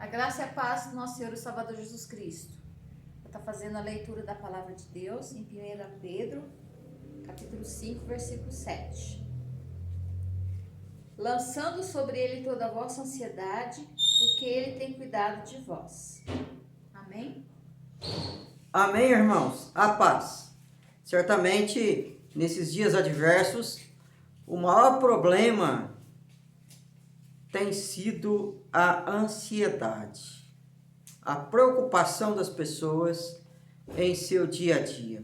A graça e a paz do nosso Senhor e Salvador Jesus Cristo. Vou estar fazendo a leitura da palavra de Deus em 1 Pedro, capítulo 5, versículo 7. Lançando sobre ele toda a vossa ansiedade, porque ele tem cuidado de vós. Amém? Amém, irmãos? A paz. Certamente, nesses dias adversos, o maior problema tem sido a ansiedade, a preocupação das pessoas em seu dia a dia.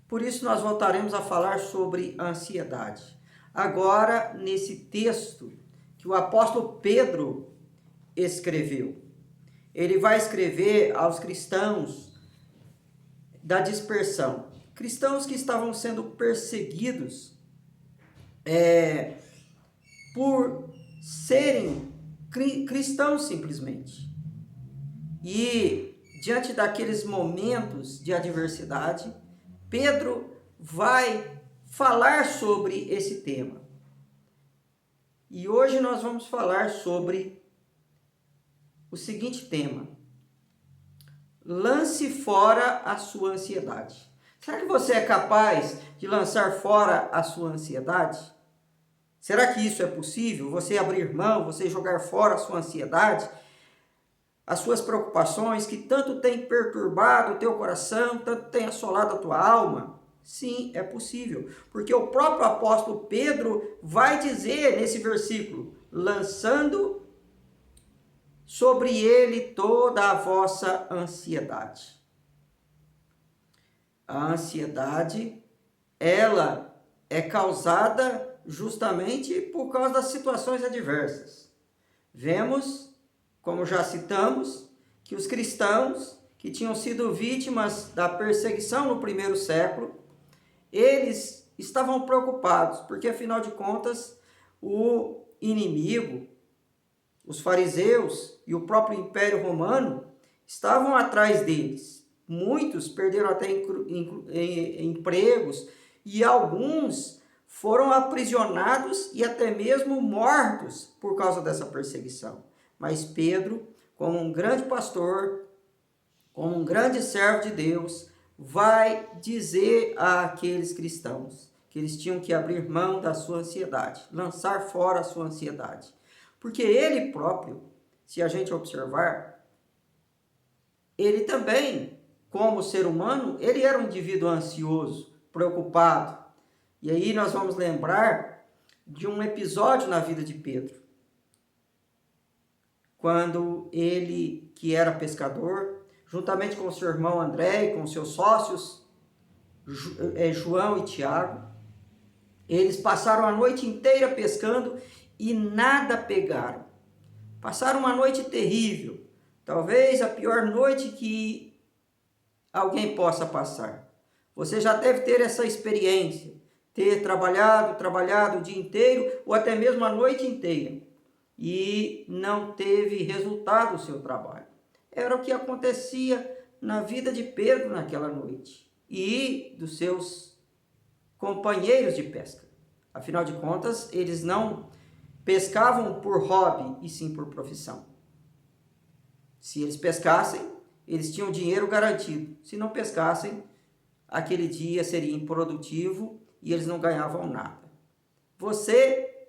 Por isso, nós voltaremos a falar sobre a ansiedade. Agora, nesse texto que o apóstolo Pedro escreveu. Ele vai escrever aos cristãos da dispersão. Cristãos que estavam sendo perseguidos por serem cristãos simplesmente. E diante daqueles momentos de adversidade, Pedro vai falar sobre esse tema. E hoje nós vamos falar sobre o seguinte tema: lance fora a sua ansiedade. Será que você é capaz de lançar fora a sua ansiedade? Será que isso é possível? Você abrir mão, você jogar fora a sua ansiedade, as suas preocupações que tanto têm perturbado o teu coração, tanto têm assolado a tua alma? Sim, é possível, porque o próprio apóstolo Pedro vai dizer nesse versículo: lançando sobre ele toda a vossa ansiedade. A ansiedade, ela é causada justamente por causa das situações adversas. Vemos, como já citamos, que os cristãos que tinham sido vítimas da perseguição no primeiro século, eles estavam preocupados, porque afinal de contas, o inimigo, os fariseus e o próprio Império Romano estavam atrás deles. Muitos perderam até empregos e alguns foram aprisionados e até mesmo mortos por causa dessa perseguição. Mas Pedro, como um grande pastor, como um grande servo de Deus, vai dizer àqueles cristãos que eles tinham que abrir mão da sua ansiedade, lançar fora a sua ansiedade. Porque ele próprio, se a gente observar, ele também, como ser humano, ele era um indivíduo ansioso, preocupado. E aí nós vamos lembrar de um episódio na vida de Pedro. Quando ele, que era pescador, juntamente com seu irmão André e com seus sócios, João e Tiago, eles passaram a noite inteira pescando e nada pegaram. Passaram uma noite terrível, talvez a pior noite que alguém possa passar. Você já deve ter essa experiência, ter trabalhado o dia inteiro ou até mesmo a noite inteira e não teve resultado o seu trabalho. Era o que acontecia na vida de Pedro naquela noite e dos seus companheiros de pesca. Afinal de contas, eles não pescavam por hobby e sim por profissão. Se eles pescassem, eles tinham dinheiro garantido. Se não pescassem, aquele dia seria improdutivo e eles não ganhavam nada. Você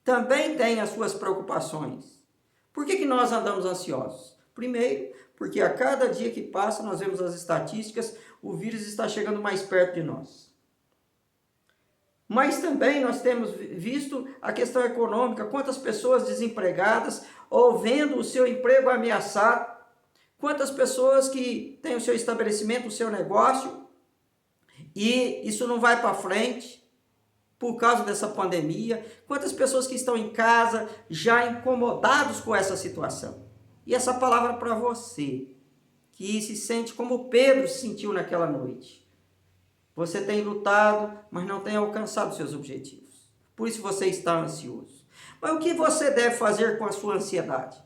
também tem as suas preocupações. Por que nós andamos ansiosos? Primeiro, porque a cada dia que passa, nós vemos as estatísticas, o vírus está chegando mais perto de nós. Mas também nós temos visto a questão econômica, quantas pessoas desempregadas ou vendo o seu emprego ameaçado, quantas pessoas que têm o seu estabelecimento, o seu negócio, e isso não vai para frente por causa dessa pandemia, quantas pessoas que estão em casa já incomodados com essa situação. E essa palavra para você, que se sente como Pedro se sentiu naquela noite. Você tem lutado, mas não tem alcançado seus objetivos. Por isso você está ansioso. Mas o que você deve fazer com a sua ansiedade?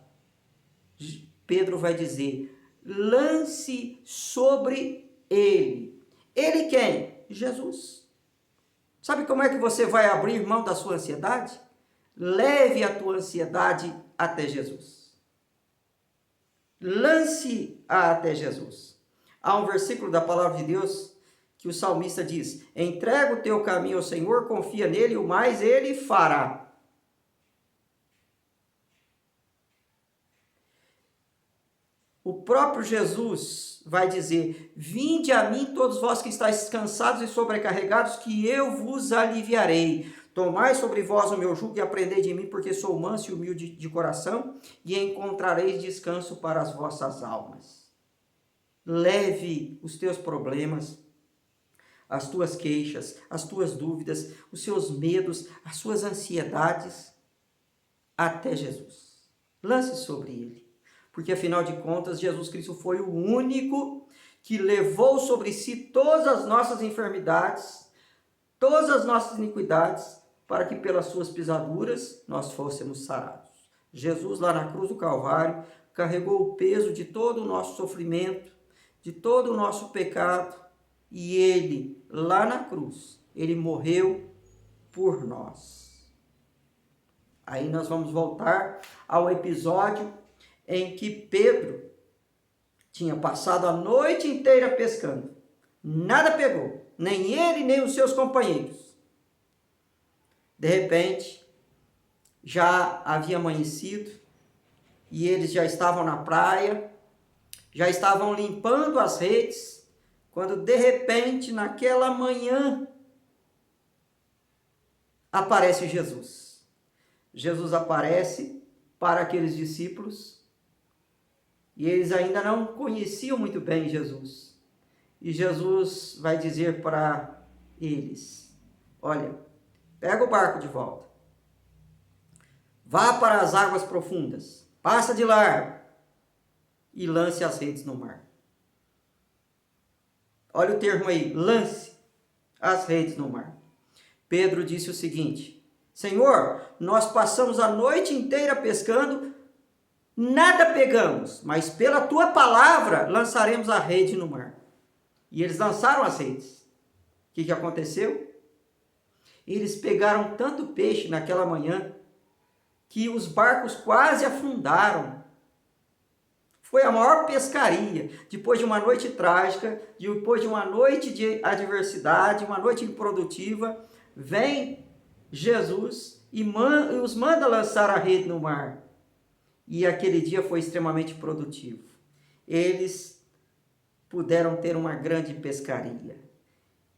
Pedro vai dizer: lance sobre ele. Ele quem? Jesus. Sabe como é que você vai abrir mão da sua ansiedade? Leve a tua ansiedade até Jesus. lance-a até Jesus. Há um versículo da palavra de Deus que o salmista diz: entrega o teu caminho ao Senhor, confia nele, o mais ele fará. O próprio Jesus vai dizer: vinde a mim todos vós que estáis cansados e sobrecarregados, que eu vos aliviarei. Tomai sobre vós o meu jugo e aprendei de mim, porque sou manso e humilde de coração, e encontrareis descanso para as vossas almas. Leve os teus problemas, as tuas queixas, as tuas dúvidas, os seus medos, as suas ansiedades até Jesus. Lance sobre ele. Porque, afinal de contas, Jesus Cristo foi o único que levou sobre si todas as nossas enfermidades, todas as nossas iniquidades, para que pelas suas pisaduras nós fôssemos sarados. Jesus, lá na cruz do Calvário, carregou o peso de todo o nosso sofrimento, de todo o nosso pecado, e ele, lá na cruz, ele morreu por nós. Aí nós vamos voltar ao episódio em que Pedro tinha passado a noite inteira pescando. Nada pegou, nem ele, nem os seus companheiros. De repente, já havia amanhecido e eles já estavam na praia, já estavam limpando as redes, quando de repente, naquela manhã, aparece Jesus. Jesus aparece para aqueles discípulos e eles ainda não conheciam muito bem Jesus. E Jesus vai dizer para eles: olha, pega o barco de volta, vá para as águas profundas, passa de largo e lance as redes no mar. Olha o termo aí, lance as redes no mar. Pedro disse o seguinte: Senhor, nós passamos a noite inteira pescando, nada pegamos, mas pela tua palavra lançaremos a rede no mar. E eles lançaram as redes. O que aconteceu? Eles pegaram tanto peixe naquela manhã que os barcos quase afundaram. Foi a maior pescaria. Depois de uma noite trágica, depois de uma noite de adversidade, uma noite improdutiva, vem Jesus e os manda lançar a rede no mar. E aquele dia foi extremamente produtivo. Eles puderam ter uma grande pescaria.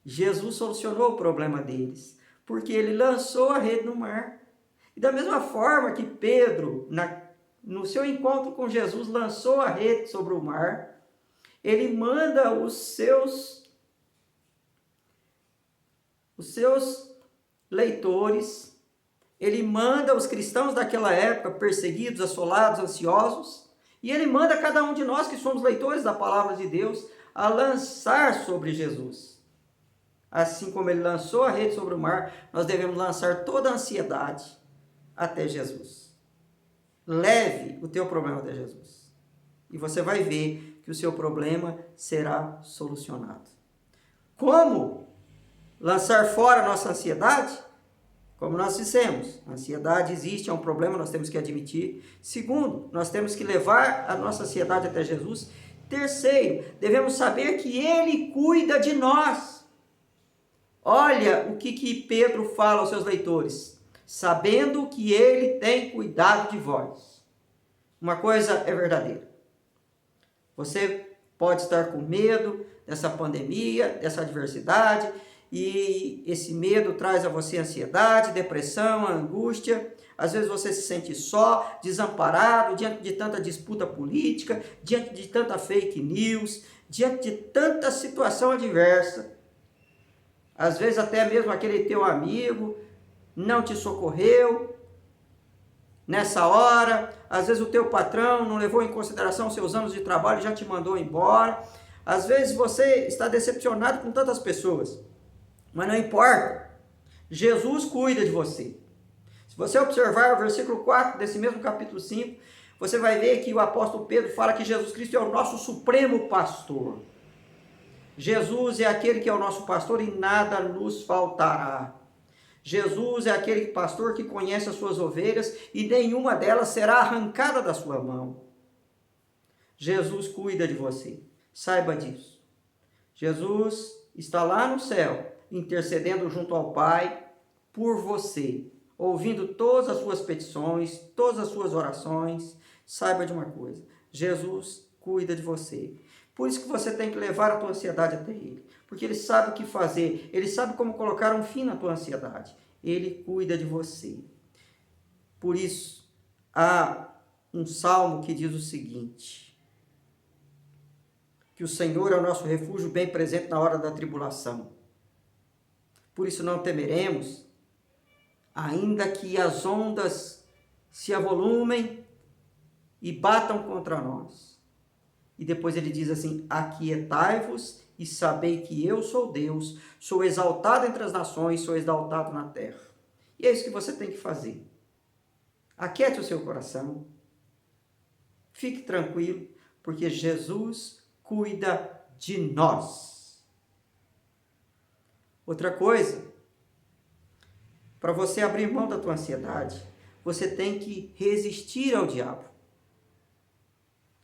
Jesus solucionou o problema deles, porque ele lançou a rede no mar. E da mesma forma que Pedro, no seu encontro com Jesus, lançou a rede sobre o mar, ele manda os seus leitores, ele manda os cristãos daquela época, perseguidos, assolados, ansiosos, e ele manda cada um de nós que somos leitores da palavra de Deus a lançar sobre Jesus. Assim como ele lançou a rede sobre o mar, nós devemos lançar toda a ansiedade até Jesus. Leve o teu problema até Jesus. E você vai ver que o seu problema será solucionado. Como lançar fora a nossa ansiedade? Como nós dissemos, a ansiedade existe, é um problema, nós temos que admitir. Segundo, nós temos que levar a nossa ansiedade até Jesus. Terceiro, devemos saber que Ele cuida de nós. Olha o que Pedro fala aos seus leitores: sabendo que Ele tem cuidado de vós. Uma coisa é verdadeira. Você pode estar com medo dessa pandemia, dessa adversidade, e esse medo traz a você ansiedade, depressão, angústia. Às vezes você se sente só, desamparado, diante de tanta disputa política, diante de tanta fake news, diante de tanta situação adversa. Às vezes até mesmo aquele teu amigo não te socorreu nessa hora. Às vezes o teu patrão não levou em consideração seus anos de trabalho e já te mandou embora. Às vezes você está decepcionado com tantas pessoas. Mas não importa. Jesus cuida de você. Se você observar o versículo 4 desse mesmo capítulo 5, você vai ver que o apóstolo Pedro fala que Jesus Cristo é o nosso supremo pastor. Jesus é aquele que é o nosso pastor e nada nos faltará. Jesus é aquele pastor que conhece as suas ovelhas e nenhuma delas será arrancada da sua mão. Jesus cuida de você. Saiba disso. Jesus está lá no céu, intercedendo junto ao Pai por você, ouvindo todas as suas petições, todas as suas orações. Saiba de uma coisa, Jesus cuida de você. Por isso que você tem que levar a tua ansiedade até Ele, porque Ele sabe o que fazer, Ele sabe como colocar um fim na tua ansiedade. Ele cuida de você. Por isso, há um salmo que diz o seguinte: que o Senhor é o nosso refúgio bem presente na hora da tribulação. Por isso não temeremos, ainda que as ondas se avolumem e batam contra nós. E depois ele diz assim: aquietai-vos e sabei que eu sou Deus, sou exaltado entre as nações, sou exaltado na terra. E é isso que você tem que fazer. Aquiete o seu coração, fique tranquilo, porque Jesus cuida de nós. Outra coisa, para você abrir mão da tua ansiedade, você tem que resistir ao diabo.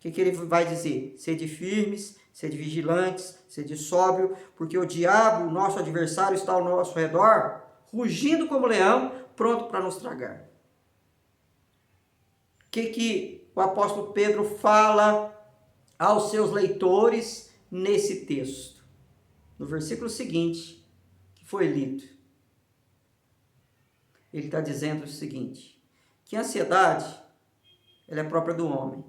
O que ele vai dizer? Sede firmes, sede vigilantes, sede sóbrio, porque o diabo, nosso adversário, está ao nosso redor, rugindo como leão, pronto para nos tragar. O que o apóstolo Pedro fala aos seus leitores nesse texto? No versículo seguinte, que foi lido, ele está dizendo o seguinte: que a ansiedade, ela é própria do homem,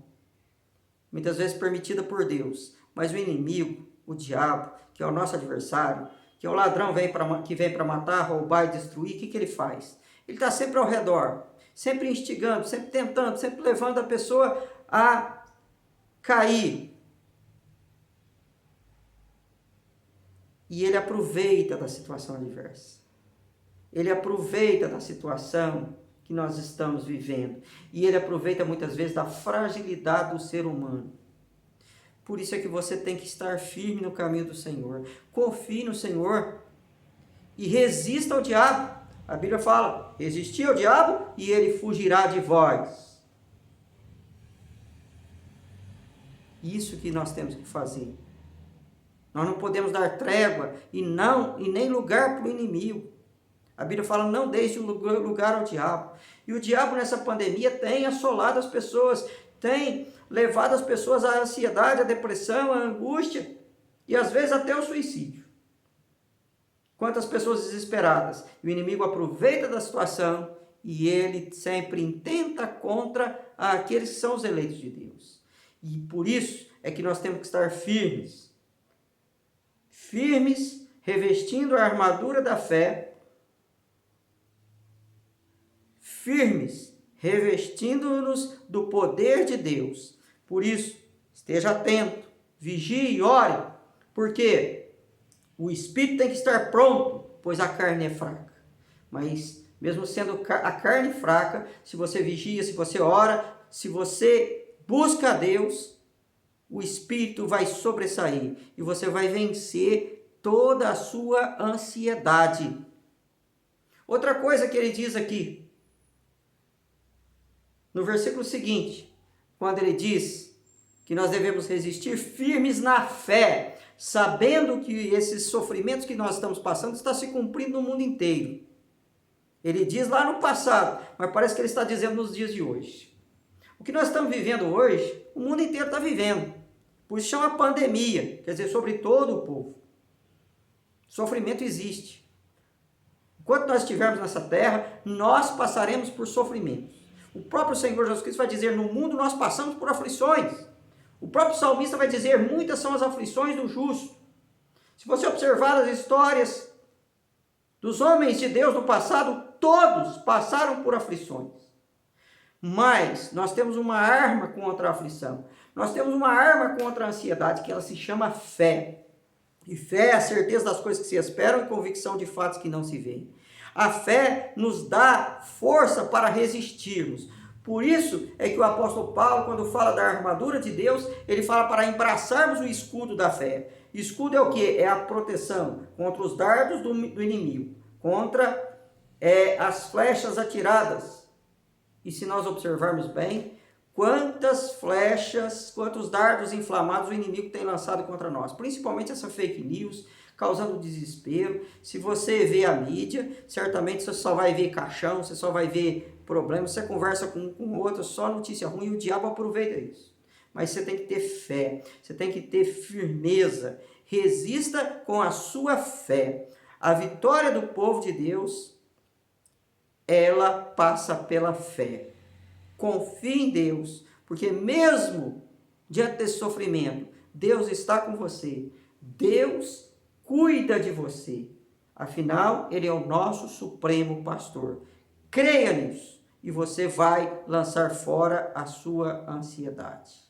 muitas vezes permitida por Deus, mas o inimigo, o diabo, que é o nosso adversário, que é o ladrão que vem para matar, roubar e destruir, o que ele faz? Ele está sempre ao redor, sempre instigando, sempre tentando, sempre levando a pessoa a cair. E ele aproveita da situação adversa. Ele aproveita da situação que nós estamos vivendo. E ele aproveita muitas vezes da fragilidade do ser humano. Por isso é que você tem que estar firme no caminho do Senhor. Confie no Senhor e resista ao diabo. A Bíblia fala: resistir ao diabo e ele fugirá de vós. Isso que nós temos que fazer. Nós não podemos dar trégua e nem lugar para o inimigo. A Bíblia fala: não deixe lugar ao diabo. E o diabo nessa pandemia tem assolado as pessoas, tem levado as pessoas à ansiedade, à depressão, à angústia e às vezes até ao suicídio. Quantas pessoas desesperadas. E o inimigo aproveita da situação e ele sempre intenta contra aqueles que são os eleitos de Deus. E por isso é que nós temos que estar firmes. Firmes, revestindo a armadura da fé. Firmes, revestindo-nos do poder de Deus. Por isso, esteja atento, vigie e ore, porque o espírito tem que estar pronto, pois a carne é fraca. Mas, mesmo sendo a carne fraca, se você vigia, se você ora, se você busca a Deus, o espírito vai sobressair e você vai vencer toda a sua ansiedade. Outra coisa que ele diz aqui, no versículo seguinte, quando ele diz que nós devemos resistir firmes na fé, sabendo que esses sofrimentos que nós estamos passando está se cumprindo no mundo inteiro. Ele diz lá no passado, mas parece que ele está dizendo nos dias de hoje. O que nós estamos vivendo hoje, o mundo inteiro está vivendo. Por isso chama pandemia, quer dizer, sobre todo o povo. Sofrimento existe. Enquanto nós estivermos nessa terra, nós passaremos por sofrimentos. O próprio Senhor Jesus Cristo vai dizer: no mundo nós passamos por aflições. O próprio salmista vai dizer: muitas são as aflições do justo. Se você observar as histórias dos homens de Deus no passado, todos passaram por aflições. Mas nós temos uma arma contra a aflição. Nós temos uma arma contra a ansiedade, que ela se chama fé. E fé é a certeza das coisas que se esperam e convicção de fatos que não se veem. A fé nos dá força para resistirmos. Por isso é que o apóstolo Paulo, quando fala da armadura de Deus, ele fala para embraçarmos o escudo da fé. Escudo é o quê? É a proteção contra os dardos do inimigo, contra as flechas atiradas. E se nós observarmos bem, quantas flechas, quantos dardos inflamados o inimigo tem lançado contra nós, principalmente essa fake news, causando desespero. Se você vê a mídia, certamente você só vai ver caixão, você só vai ver problemas, você conversa com outro, só notícia ruim, e o diabo aproveita isso. Mas você tem que ter fé, você tem que ter firmeza, resista com a sua fé. A vitória do povo de Deus, ela passa pela fé. Confie em Deus, porque mesmo diante desse sofrimento, Deus está com você. Deus cuida de você. Afinal, Ele é o nosso supremo pastor. Creia nisso e você vai lançar fora a sua ansiedade.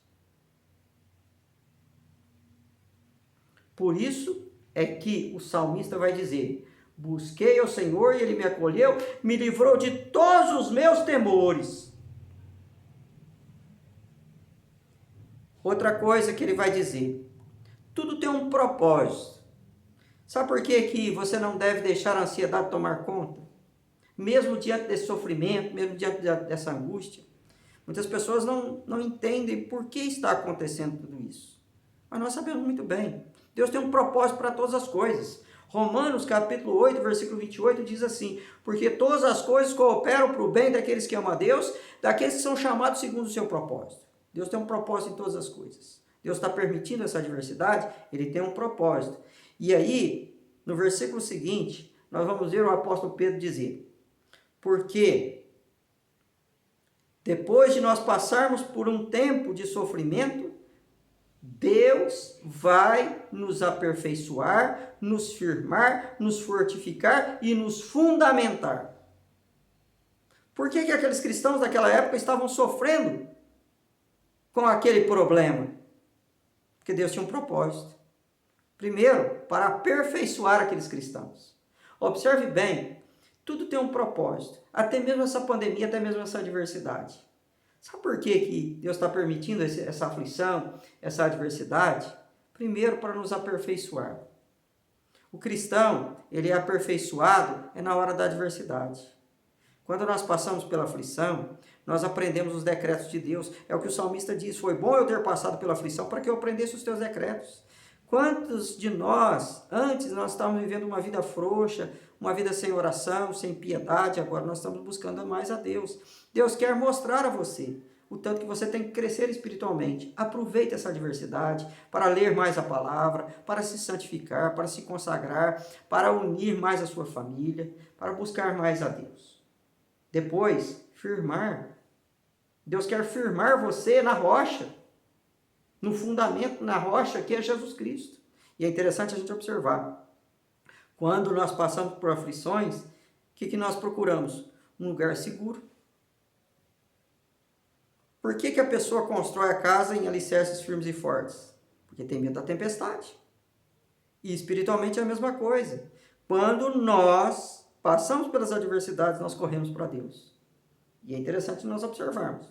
Por isso é que o salmista vai dizer: busquei ao Senhor e Ele me acolheu, me livrou de todos os meus temores. Outra coisa que ele vai dizer: tudo tem um propósito. Sabe por que você não deve deixar a ansiedade tomar conta? Mesmo diante desse sofrimento, mesmo diante dessa angústia, muitas pessoas não entendem por que está acontecendo tudo isso. Mas nós sabemos muito bem. Deus tem um propósito para todas as coisas. Romanos capítulo 8, versículo 28 diz assim: porque todas as coisas cooperam para o bem daqueles que amam a Deus, daqueles que são chamados segundo o seu propósito. Deus tem um propósito em todas as coisas. Deus está permitindo essa adversidade, Ele tem um propósito. E aí, no versículo seguinte, nós vamos ver o apóstolo Pedro dizer: porque depois de nós passarmos por um tempo de sofrimento, Deus vai nos aperfeiçoar, nos firmar, nos fortificar e nos fundamentar. Por que aqueles cristãos daquela época estavam sofrendo com aquele problema? Porque Deus tinha um propósito. Primeiro, para aperfeiçoar aqueles cristãos. Observe bem, tudo tem um propósito. Até mesmo essa pandemia, até mesmo essa adversidade. Sabe por que Deus está permitindo essa aflição, essa adversidade? Primeiro, para nos aperfeiçoar. O cristão, ele é aperfeiçoado na hora da adversidade. Quando nós passamos pela aflição, nós aprendemos os decretos de Deus. É o que o salmista diz: foi bom eu ter passado pela aflição para que eu aprendesse os teus decretos. Quantos de nós, antes nós estávamos vivendo uma vida frouxa, uma vida sem oração, sem piedade, agora nós estamos buscando mais a Deus. Deus quer mostrar a você o tanto que você tem que crescer espiritualmente. Aproveite essa adversidade para ler mais a palavra, para se santificar, para se consagrar, para unir mais a sua família, para buscar mais a Deus. Depois, firmar. Deus quer firmar você na rocha, no fundamento, na rocha que é Jesus Cristo. E é interessante a gente observar. Quando nós passamos por aflições, o que nós procuramos? Um lugar seguro. Por que a pessoa constrói a casa em alicerces firmes e fortes? Porque tem medo da tempestade. E espiritualmente é a mesma coisa. Quando nós passamos pelas adversidades, nós corremos para Deus. E é interessante nós observarmos.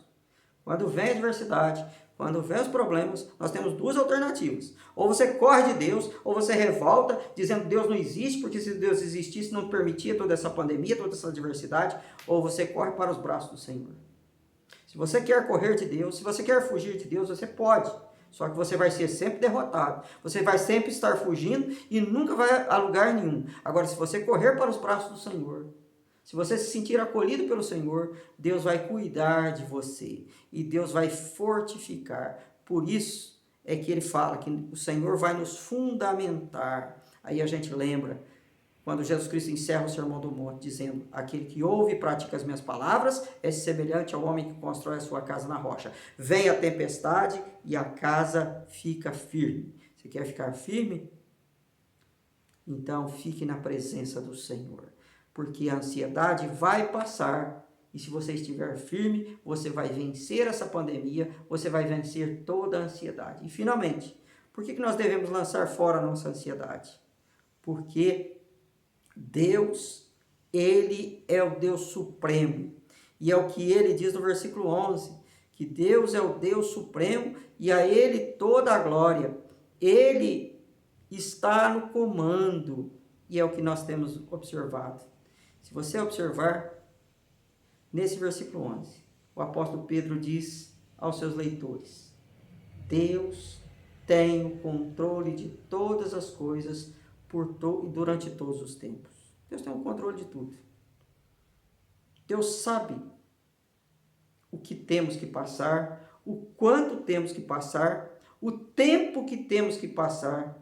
Quando vem a adversidade, quando vem os problemas, nós temos duas alternativas. Ou você corre de Deus, ou você revolta, dizendo que Deus não existe, porque se Deus existisse, não permitia toda essa pandemia, toda essa adversidade. Ou você corre para os braços do Senhor. Se você quer correr de Deus, se você quer fugir de Deus, você pode. Só que você vai ser sempre derrotado. Você vai sempre estar fugindo e nunca vai a lugar nenhum. Agora, se você correr para os braços do Senhor, se você se sentir acolhido pelo Senhor, Deus vai cuidar de você e Deus vai fortificar. Por isso é que ele fala que o Senhor vai nos fundamentar. Aí a gente lembra quando Jesus Cristo encerra o Sermão do Monte, dizendo: aquele que ouve e pratica as minhas palavras é semelhante ao homem que constrói a sua casa na rocha. Vem a tempestade e a casa fica firme. Você quer ficar firme? Então fique na presença do Senhor. Porque a ansiedade vai passar, e se você estiver firme, você vai vencer essa pandemia, você vai vencer toda a ansiedade. E finalmente, por que nós devemos lançar fora a nossa ansiedade? Porque Deus, Ele é o Deus supremo, e é o que Ele diz no versículo 11, que Deus é o Deus supremo, e a Ele toda a glória. Ele está no comando, e é o que nós temos observado. Se você observar, nesse versículo 11, o apóstolo Pedro diz aos seus leitores. Deus tem o controle de todas as coisas durante todos os tempos. Deus tem o controle de tudo. Deus sabe o que temos que passar, o quanto temos que passar, o tempo que temos que passar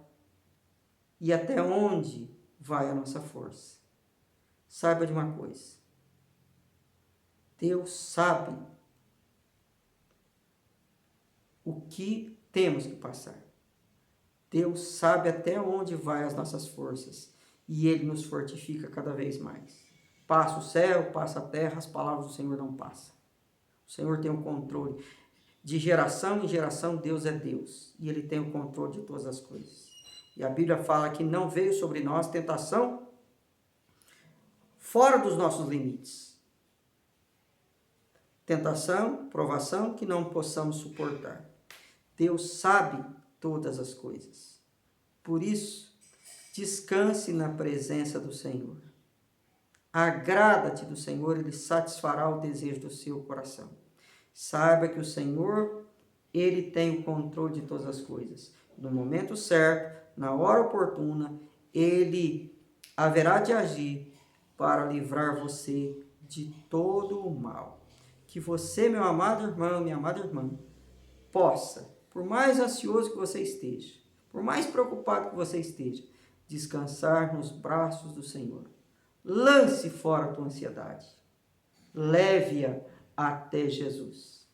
e até onde vai a nossa força. Saiba de uma coisa. Deus sabe o que temos que passar. Deus sabe até onde vai as nossas forças e Ele nos fortifica cada vez mais. Passa o céu, passa a terra, as palavras do Senhor não passam. O Senhor tem o controle. De geração em geração, Deus é Deus. E Ele tem o controle de todas as coisas. E a Bíblia fala que não veio sobre nós tentação fora dos nossos limites. Tentação, provação que não possamos suportar. Deus sabe todas as coisas. Por isso, descanse na presença do Senhor. Agrada-te do Senhor, Ele satisfará o desejo do seu coração. Saiba que o Senhor, Ele tem o controle de todas as coisas. No momento certo, na hora oportuna, Ele haverá de agir para livrar você de todo o mal. Que você, meu amado irmão, minha amada irmã, possa, por mais ansioso que você esteja, por mais preocupado que você esteja, descansar nos braços do Senhor. Lance fora a tua ansiedade. Leve-a até Jesus.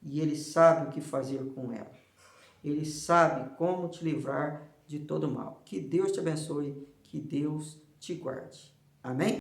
E Ele sabe o que fazer com ela. Ele sabe como te livrar de todo mal. Que Deus te abençoe, que Deus te guarde. Amém?